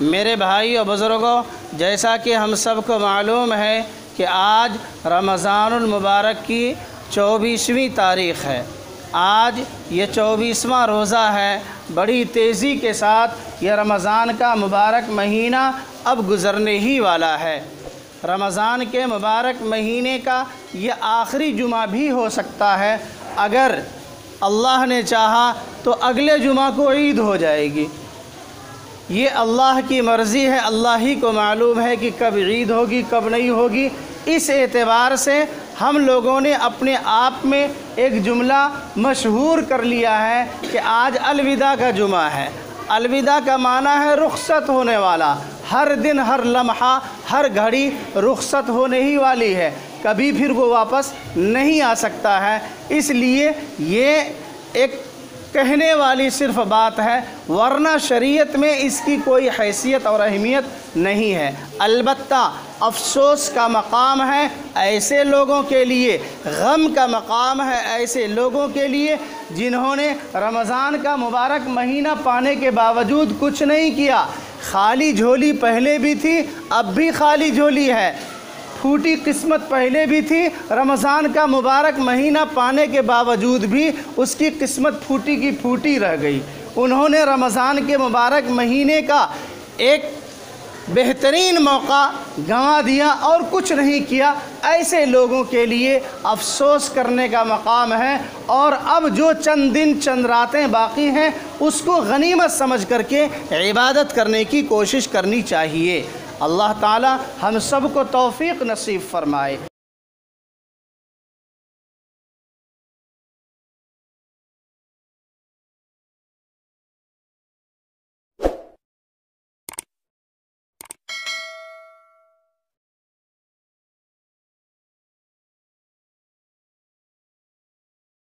मेरे भाई और बुज़ुर्गों, जैसा कि हम सबको मालूम है कि आज रमज़ानुल मुबारक की 24वीं तारीख़ है। आज ये 24वां रोज़ा है। बड़ी तेज़ी के साथ यह रमज़ान का मुबारक महीना अब गुज़रने ही वाला है। रमज़ान के मुबारक महीने का ये आखिरी जुमा भी हो सकता है। अगर अल्लाह ने चाहा तो अगले जुमा को ईद हो जाएगी। ये अल्लाह की मर्ज़ी है। अल्लाह ही को मालूम है कि कब ईद होगी कब नहीं होगी। इस एतबार से हम लोगों ने अपने आप में एक जुमला मशहूर कर लिया है कि आज अलविदा का जुमा है। अलविदा का माना है रुखसत होने वाला। हर दिन, हर लम्हा, हर घड़ी रुखसत होने ही वाली है। कभी फिर वो वापस नहीं आ सकता है। इसलिए ये एक कहने वाली सिर्फ बात है, वरना शरीयत में इसकी कोई हैसियत और अहमियत नहीं है। अलबत्ता अफसोस का मकाम है ऐसे लोगों के लिए, गम का मकाम है ऐसे लोगों के लिए जिन्होंने रमज़ान का मुबारक महीना पाने के बावजूद कुछ नहीं किया। खाली झोली पहले भी थी, अब भी खाली झोली है। फूटी किस्मत पहले भी थी, रमज़ान का मुबारक महीना पाने के बावजूद भी उसकी किस्मत फूटी की फूटी रह गई। उन्होंने रमज़ान के मुबारक महीने का एक बेहतरीन मौका गंवा दिया और कुछ नहीं किया। ऐसे लोगों के लिए अफसोस करने का मकाम है। और अब जो चंद दिन चंद रातें बाकी हैं उसको गनीमत समझ करके इबादत करने की कोशिश करनी चाहिए। अल्लाह ताला हम सब को तौफ़ीक़ नसीब फ़रमाए।